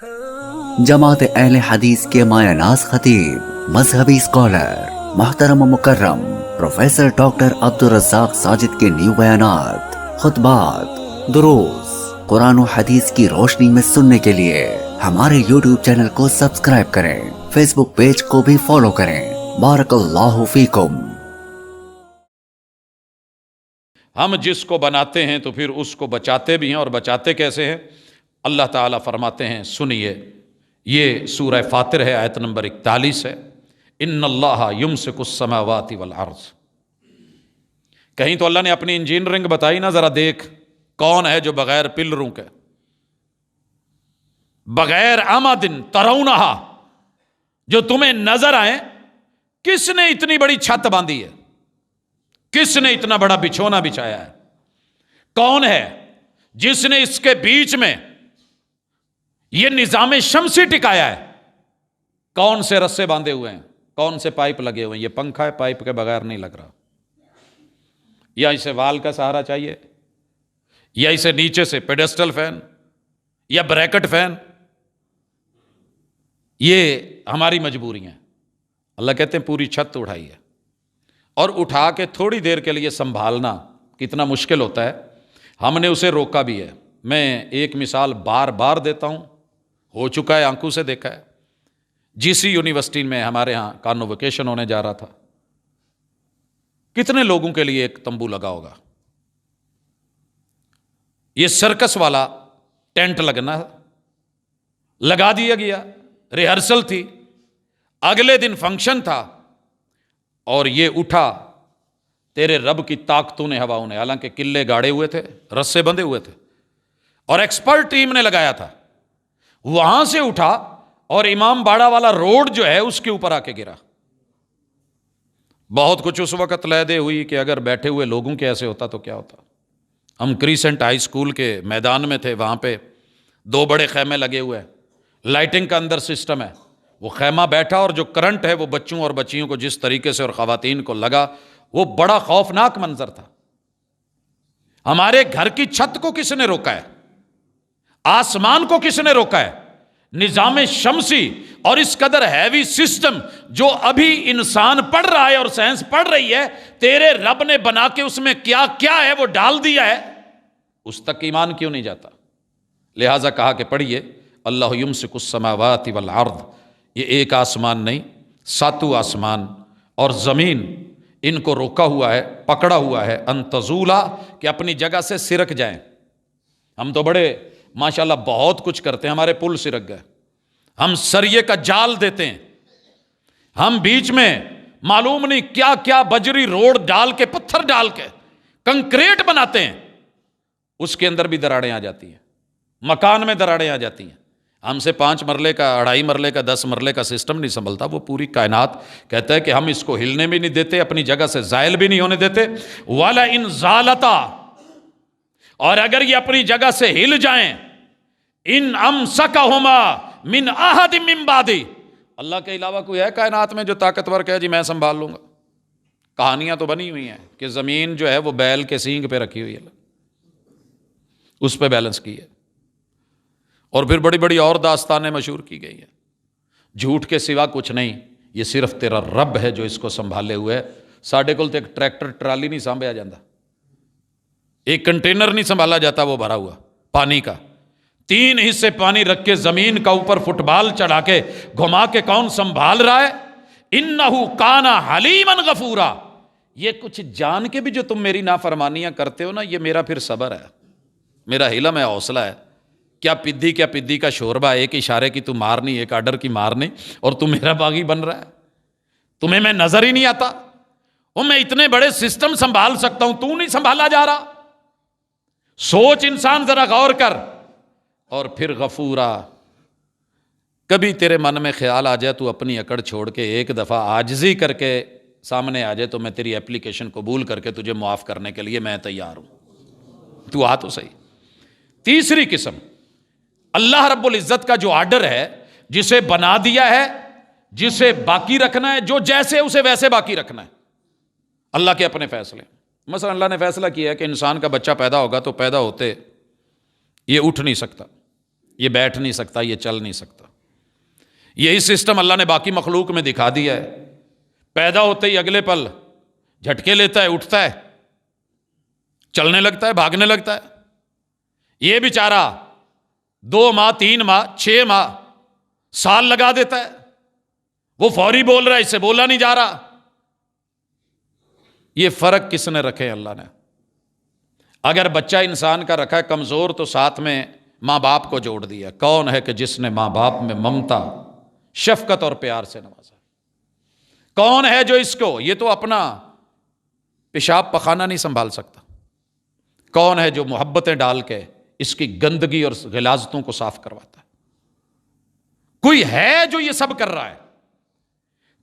جماعت اہل حدیث کے مایہ ناز خطیب، مذہبی اسکالر، محترم و مکرم پروفیسر ڈاکٹر عبدالرزاق ساجد کے نیو بیانات، خطبات، دروس قرآن و حدیث کی روشنی میں سننے کے لیے ہمارے یوٹیوب چینل کو سبسکرائب کریں، فیس بک پیج کو بھی فالو کریں۔ بارک اللہ فیکم۔ ہم جس کو بناتے ہیں تو پھر اس کو بچاتے بھی ہیں، اور بچاتے کیسے ہیں؟ اللہ تعالیٰ فرماتے ہیں، سنیے، یہ سورہ فاطر ہے، آیت نمبر 41 ہے، ان اللہ یمسک السماوات والارض۔ کہیں تو اللہ نے اپنی انجینئرنگ بتائی نا، ذرا دیکھ کون ہے جو بغیر پلروں کے، بغیر عمد ترونہا، جو تمہیں نظر آئے، کس نے اتنی بڑی چھت باندھی ہے؟ کس نے اتنا بڑا بچھونا بچھایا ہے؟ کون ہے جس نے اس کے بیچ میں یہ نظام شمسی ٹکایا ہے؟ کون سے رسے باندھے ہوئے ہیں؟ کون سے پائپ لگے ہوئے ہیں؟ یہ پنکھا ہے، پائپ کے بغیر نہیں لگ رہا، یا اسے وال کا سہارا چاہیے، یا اسے نیچے سے پیڈسٹل فین یا بریکٹ فین؟ یہ ہماری مجبوری ہیں۔ اللہ کہتے ہیں پوری چھت اٹھائی ہے، اور اٹھا کے تھوڑی دیر کے لیے سنبھالنا کتنا مشکل ہوتا ہے۔ ہم نے اسے روکا بھی ہے۔ میں ایک مثال بار بار دیتا ہوں، ہو چکا ہے، آنکھوں سے دیکھا ہے۔ جی سی یونیورسٹی میں ہمارے ہاں کانووکیشن ہونے جا رہا تھا، کتنے لوگوں کے لیے ایک تمبو لگا ہوگا؟ یہ سرکس والا ٹینٹ لگا دیا گیا، ریہرسل تھی، اگلے دن فنکشن تھا، اور یہ اٹھا، تیرے رب کی طاقتوں نے، ہواؤں نے، حالانکہ قلعے گاڑے ہوئے تھے، رسے بندھے ہوئے تھے، اور ایکسپرٹ ٹیم نے لگایا تھا، وہاں سے اٹھا اور امام باڑہ والا روڈ جو ہے اس کے اوپر آ کے گرا۔ بہت کچھ اس وقت لہدے ہوئی کہ اگر بیٹھے ہوئے لوگوں کے ایسے ہوتا تو کیا ہوتا۔ ہم کریسنٹ ہائی اسکول کے میدان میں تھے، وہاں پہ 2 بڑے خیمے لگے ہوئے ہیں، لائٹنگ کا اندر سسٹم ہے، وہ خیمہ بیٹھا، اور جو کرنٹ ہے وہ بچوں اور بچیوں کو جس طریقے سے اور خواتین کو لگا، وہ بڑا خوفناک منظر تھا۔ ہمارے گھر کی چھت کو کس نے روکا ہے؟ آسمان کو کس نے روکا ہے؟ نظام شمسی اور اس قدر ہیوی سسٹم جو ابھی انسان پڑھ رہا ہے اور سائنس پڑھ رہی ہے، تیرے رب نے بنا کے اس میں کیا کیا ہے وہ ڈال دیا ہے، اس تک ایمان کیوں نہیں جاتا؟ لہٰذا کہا کہ پڑھیے، اللہ یمسک السماوات والارض، یہ ایک آسمان نہیں، 7 آسمان اور زمین، ان کو روکا ہوا ہے، پکڑا ہوا ہے، ان تزولا، کہ اپنی جگہ سے سرک جائیں۔ ہم تو بڑے ماشاءاللہ بہت کچھ کرتے ہیں، ہمارے پل سرک گئے، ہم سریے کا جال دیتے ہیں، ہم بیچ میں معلوم نہیں کیا کیا بجری روڈ ڈال کے، پتھر ڈال کے کنکریٹ بناتے ہیں، اس کے اندر بھی دراڑیں آ جاتی ہیں، مکان میں دراڑیں آ جاتی ہیں۔ ہم سے 5 مرلے کا، 2.5 مرلے کا، 10 مرلے کا سسٹم نہیں سنبھلتا، وہ پوری کائنات کہتا ہے کہ ہم اس کو ہلنے بھی نہیں دیتے، اپنی جگہ سے زائل بھی نہیں ہونے دیتے۔ والا ان زالتا، اور اگر یہ اپنی جگہ سے ہل جائیں، ان امسکہما من احد من بعدی، اللہ کے علاوہ کوئی ہے کائنات میں جو طاقتور کہے جی میں سنبھال لوں گا؟ کہانیاں تو بنی ہوئی ہیں کہ زمین جو ہے وہ بیل کے سینگ پہ رکھی ہوئی ہے، اس پہ بیلنس کی ہے، اور پھر بڑی بڑی اور داستانیں مشہور کی گئی ہیں۔ جھوٹ کے سوا کچھ نہیں، یہ صرف تیرا رب ہے جو اس کو سنبھالے ہوئے ہے۔ ساڈے کول تے ایک ٹریکٹر ٹرالی نہیں سنبھایا جاتا، ایک کنٹینر نہیں سنبھالا جاتا، وہ بھرا ہوا پانی کا، 3 حصے پانی رکھ کے زمین کا اوپر فٹ بال چڑھا کے گھما کے کون سنبھال رہا ہے؟ انہو کان حلیما غفورا۔ یہ کچھ جان کے بھی جو تم میری نافرمانیاں کرتے ہو نا، یہ میرا پھر صبر ہے، میرا حلم ہے، حوصلہ ہے۔ کیا پدھی کا شوربہ، ایک اشارے کی تو مارنی، ایک آرڈر کی مارنی، اور تو میرا باغی بن رہا ہے؟ تمہیں میں نظر ہی نہیں آتا؟ وہ میں اتنے بڑے سسٹم سنبھال سکتا ہوں، تو نہیں سنبھالا جا رہا؟ سوچ انسان، ذرا غور کر۔ اور پھر غفورا، کبھی تیرے من میں خیال آ جائے تو اپنی اکڑ چھوڑ کے ایک دفعہ عاجزی کر کے سامنے آ جائے تو میں تیری اپلیکیشن قبول کر کے تجھے معاف کرنے کے لیے میں تیار ہوں، تو آ تو صحیح۔ تیسری قسم، اللہ رب العزت کا جو آرڈر ہے، جسے بنا دیا ہے، جسے باقی رکھنا ہے، جو جیسے اسے ویسے باقی رکھنا ہے، اللہ کے اپنے فیصلے۔ مثلا اللہ نے فیصلہ کیا ہے کہ انسان کا بچہ پیدا ہوگا تو پیدا ہوتے یہ اٹھ نہیں سکتا، یہ بیٹھ نہیں سکتا، یہ چل نہیں سکتا. یہی سسٹم اللہ نے باقی مخلوق میں دکھا دیا ہے. پیدا ہوتے ہی اگلے پل جھٹکے لیتا ہے، اٹھتا ہے، چلنے لگتا ہے، بھاگنے لگتا ہے. یہ بیچارہ 2 ماہ 3 ماہ 6 ماہ سال لگا دیتا ہے. وہ فوری بول رہا ہے، اس سے بولا نہیں جا رہا. یہ فرق کس نے رکھے؟ اللہ نے. اگر بچہ انسان کا رکھا ہے کمزور تو ساتھ میں ماں باپ کو جوڑ دیا. کون ہے کہ جس نے ماں باپ میں ممتا، شفقت اور پیار سے نوازا؟ کون ہے جو اس کو، یہ تو اپنا پیشاب پخانہ نہیں سنبھال سکتا. کون ہے جو محبتیں ڈال کے اس کی گندگی اور غلاظتوں کو صاف کرواتا ہے؟ کوئی ہے جو یہ سب کر رہا ہے؟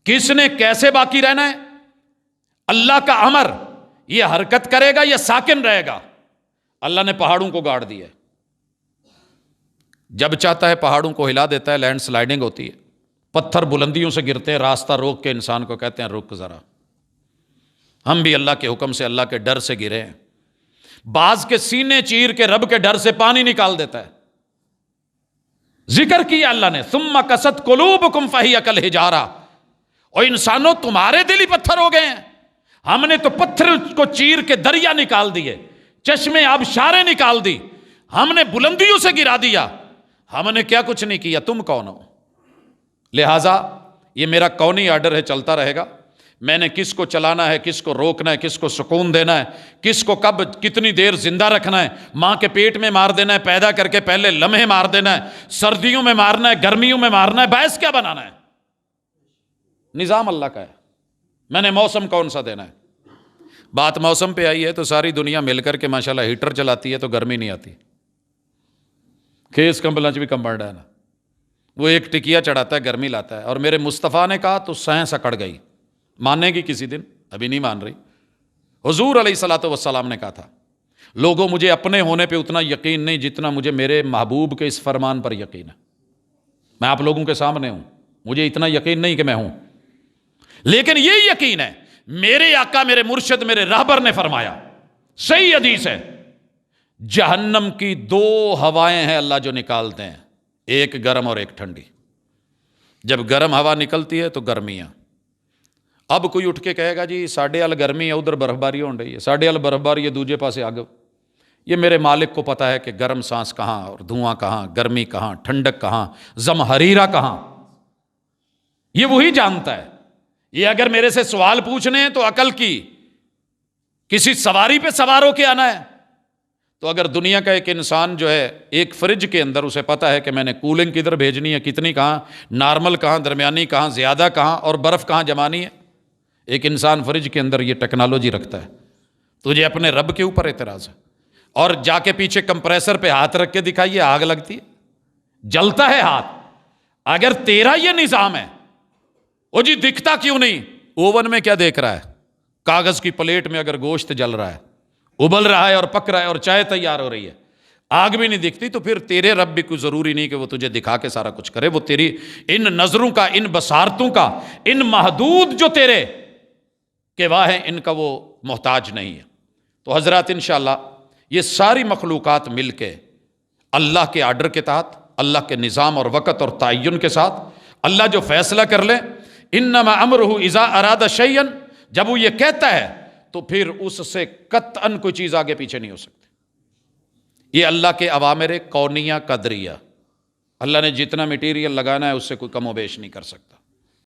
کس نے کیسے باقی رہنا ہے؟ اللہ کا امر، یہ حرکت کرے گا یا ساکن رہے گا؟ اللہ نے پہاڑوں کو گاڑ دیا ہے. جب چاہتا ہے پہاڑوں کو ہلا دیتا ہے، لینڈ سلائیڈنگ ہوتی ہے، پتھر بلندیوں سے گرتے ہیں، راستہ روک کے انسان کو کہتے ہیں رک ذرا. ہم بھی اللہ کے حکم سے، اللہ کے ڈر سے گرے ہیں. بعض کے سینے چیر کے رب کے ڈر سے پانی نکال دیتا ہے. ذکر کیا اللہ نے ثم قست قلوبکم فہی کالحجارہ، اور انسانوں تمہارے دل ہی پتھر ہو گئے ہیں. ہم نے تو پتھر کو چیر کے دریا نکال دیے، چشمے آبشاریں نکال دی، ہم نے بلندیوں سے گرا دیا. ہم نے کیا کچھ نہیں کیا، تم کون ہو؟ لہٰذا یہ میرا کونی آرڈر ہے، چلتا رہے گا. میں نے کس کو چلانا ہے، کس کو روکنا ہے، کس کو سکون دینا ہے، کس کو کب کتنی دیر زندہ رکھنا ہے. ماں کے پیٹ میں مار دینا ہے، پیدا کر کے پہلے لمحے مار دینا ہے، سردیوں میں مارنا ہے، گرمیوں میں مارنا ہے، باعث کیا بنانا ہے؟ نظام اللہ کا ہے. میں نے موسم کون سا دینا ہے. بات موسم پہ آئی ہے تو ساری دنیا مل کر کے ماشاءاللہ ہیٹر چلاتی ہے تو گرمی نہیں آتی. کھیس کمبلوں بھی کمبل ہے نا، وہ ایک ٹکیا چڑھاتا ہے، گرمی لاتا ہے. اور میرے مصطفیٰ نے کہا تو سائنس اکڑ گئی، ماننے گی کسی دن، ابھی نہیں مان رہی. حضور علیہ الصلوۃ والسلام نے کہا تھا لوگوں مجھے اپنے ہونے پہ اتنا یقین نہیں جتنا مجھے میرے محبوب کے اس فرمان پر یقین ہے. میں آپ لوگوں کے سامنے ہوں، مجھے اتنا یقین نہیں کہ میں ہوں، لیکن یہ یقین ہے میرے آقا، میرے مرشد، میرے راہبر نے فرمایا، صحیح حدیث ہے، جہنم کی 2 ہوائیں ہیں اللہ جو نکالتے ہیں، ایک گرم اور ایک ٹھنڈی. جب گرم ہوا نکلتی ہے تو گرمیاں. اب کوئی اٹھ کے کہے گا جی ساڈے ال گرمی ہے، ادھر برف باری ہو رہی ہے، ساڈے ال برف باری ہے، دوجے پاسے اگ. یہ میرے مالک کو پتا ہے کہ گرم سانس کہاں اور دھواں کہاں، گرمی کہاں، ٹھنڈک کہاں، زمہریرہ کہاں. یہ وہی جانتا ہے. یہ اگر میرے سے سوال پوچھنے ہیں تو عقل کی کسی سواری پہ سوار ہو کے آنا ہے. تو اگر دنیا کا ایک انسان جو ہے ایک فریج کے اندر اسے پتا ہے کہ میں نے کولنگ کدھر بھیجنی ہے، کتنی کہاں، نارمل کہاں، درمیانی کہاں، زیادہ کہاں، اور برف کہاں جمانی ہے، ایک انسان فریج کے اندر یہ ٹیکنالوجی رکھتا ہے. تجھے اپنے رب کے اوپر اعتراض ہے؟ اور جا کے پیچھے کمپریسر پہ ہاتھ رکھ کے دکھائیے، آگ لگتی ہے، جلتا ہے ہاتھ. اگر تیرا یہ نظام ہے، او جی دکھتا کیوں نہیں؟ اوون میں کیا دیکھ رہا ہے؟ کاغذ کی پلیٹ میں اگر گوشت جل رہا ہے، ابل رہا ہے اور پک رہا ہے اور چائے تیار ہو رہی ہے، آگ بھی نہیں دکھتی، تو پھر تیرے رب بھی کوئی ضروری نہیں کہ وہ تجھے دکھا کے سارا کچھ کرے. وہ تیری ان نظروں کا، ان بصارتوں کا، ان محدود جو تیرے کہ واہ ہیں، ان کا وہ محتاج نہیں ہے. تو حضرات انشاءاللہ یہ ساری مخلوقات مل کے اللہ کے آرڈر کے تحت، اللہ کے نظام اور وقت اور تعین کے ساتھ اللہ جو فیصلہ کر لے، انما امرہ اذا اراد شیئا، جب وہ یہ کہتا ہے تو پھر اس سے قطعاً کوئی چیز آگے پیچھے نہیں ہو سکتی. یہ اللہ کے اوامر کونیہ قدریہ، اللہ نے جتنا میٹیریل لگانا ہے اس سے کوئی کم و بیش نہیں کر سکتا.